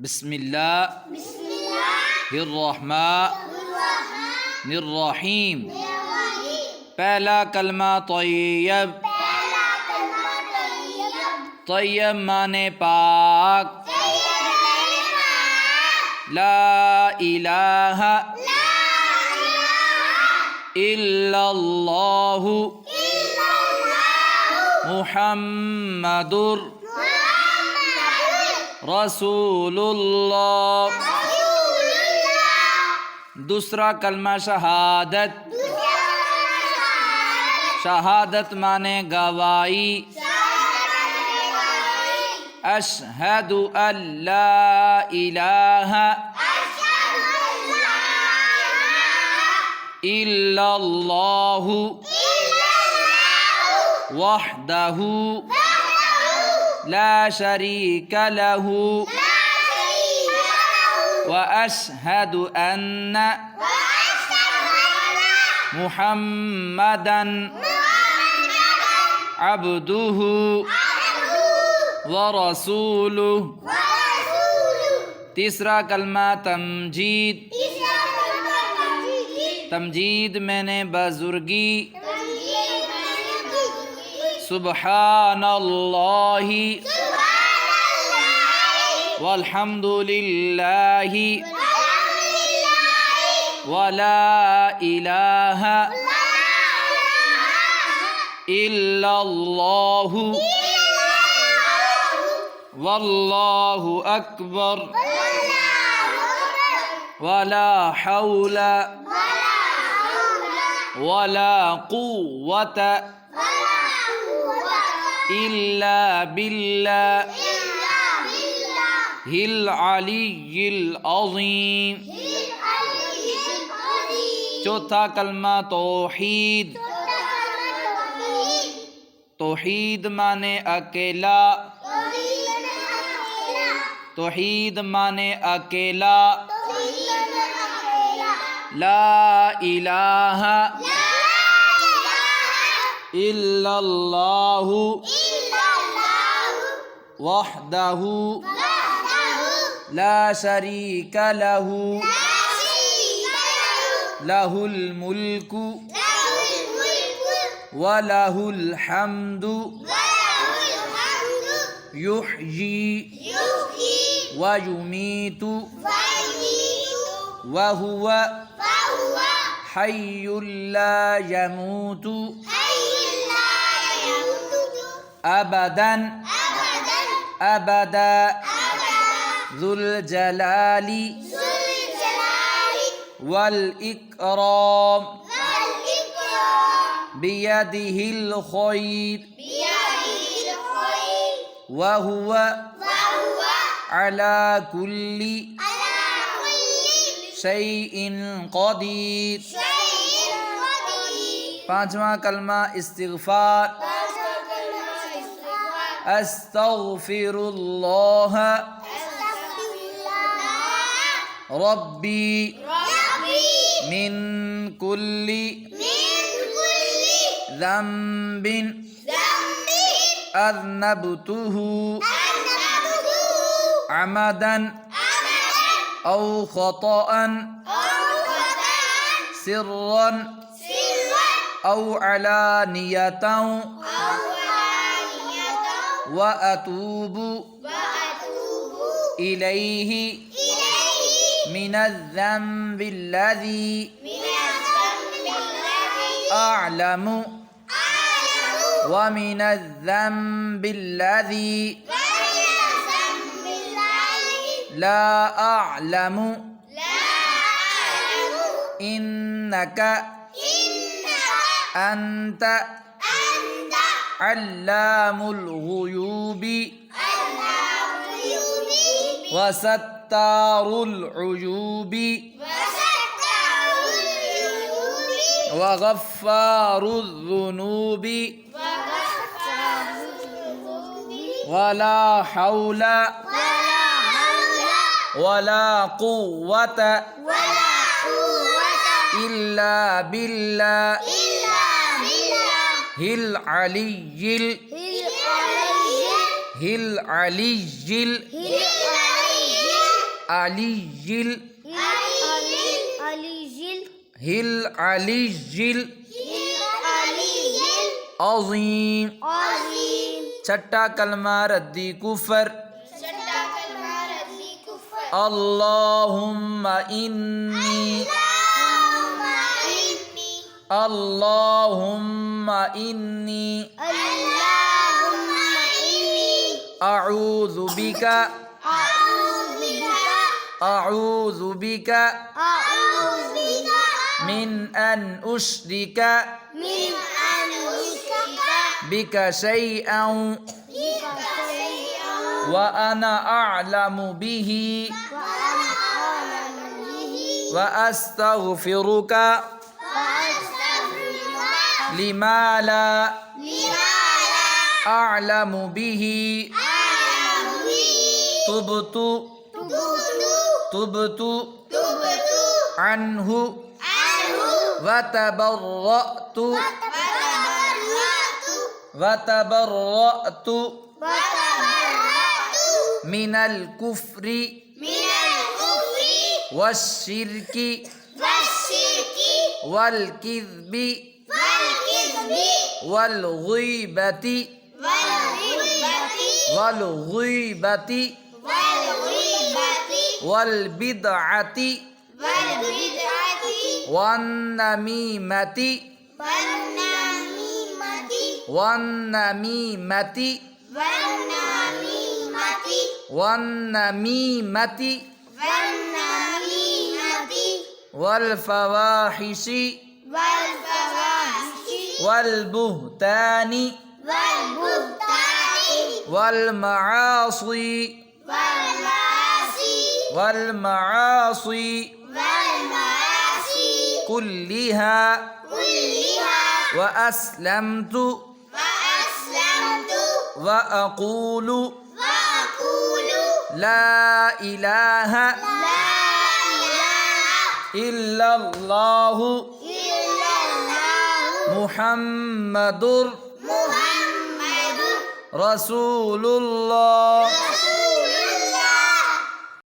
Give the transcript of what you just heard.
बिस्मिल्लाहिर्रहमानिर्रहीम। पहला कलमा तय्यब। तय्यब माने पाक। ला इलाहा इल्लल्लाहु मुहम्मदुर रसूलुल्लाह। दूसरा कलमा शहादत। शहादत माने गवाही। अशहदु अल्ला इलाहा इल्लल्लाहु वहदहु ला शरीक लहु व अशहदु अन्ना मुहम्मदन अब्दुहु व रसूलुहु। तीसरा कलमा तमजीद। तमजीद मैंने बुजुर्गी। सुब्हानल्लाहि वल्हम्दुलिल्लाहि वला इलाहा इल्लल्लाहु वल्लाहु अकबर वला हौला वला कुव्वता इल्ला बिल्लाहिल अलिय्यिल अज़ीम। चौथा कलमा तौहीद। तौहीद माने अकेला। तौहीद माने अकेला। ला इलाहा इल्लल्लाहु वहदहु ला शरीक लहु लहुल मुल्कु व लहुल हम्दु युहयी व युमीतु व हुवा हय्युल ला यमूतु अबदन अबदा ज़ुल जलाली वल इकराम बियदिहिल खैर व हुवा अला कुल्ली शैइन क़दीर। पांचवा कलमा इस्तिग़फ़ार। अस्तग़फ़िरुल्लाह रब्बी मिन कुल्ली ज़ंबिन अज़नबतुहु अमदन औ ख़तअन सिर्रन औ अलानियतन व अतूबु इलैहि मिनज़्ज़ंबिल्लज़ी अअलमु व मिनज़्ज़ंबिल्लज़ी ला अअलमु इन्नका अंत अल्लामुल गुयूबी व सत्तारुल उयूबी व गफ्फारुज़ ज़ुनूबी वला हौला वला कुव्वता इल्ला बिल्लाहिल अलिय्यिल അലിയിൽ ഹിൽ അലിയിൽ അസീം छठा कलमा रद्दी कुफर अल्लाहुम्मा इन्नी अल्लाहुम्मा इन्नी अऊज़ु बिका मिन अन उश्रिका बिका शैअन व अना अअलमु बिही व अस्तगफिरुका लिमा ला अअलमु बिही तुबतु अन्हु व तबर्रअतु मिनल कुफ्री वश्शिर्की वल किज़्बी वल गीबती वल बिदअती वन नमीमती वल फवाहिशी वल बुहतानी वल मआसी कुल्लिहा व अस्लमतु व अक़ूलु ला इलाहा इल्लल्लाहु मुहम्मदुर रसूलुल्लाह।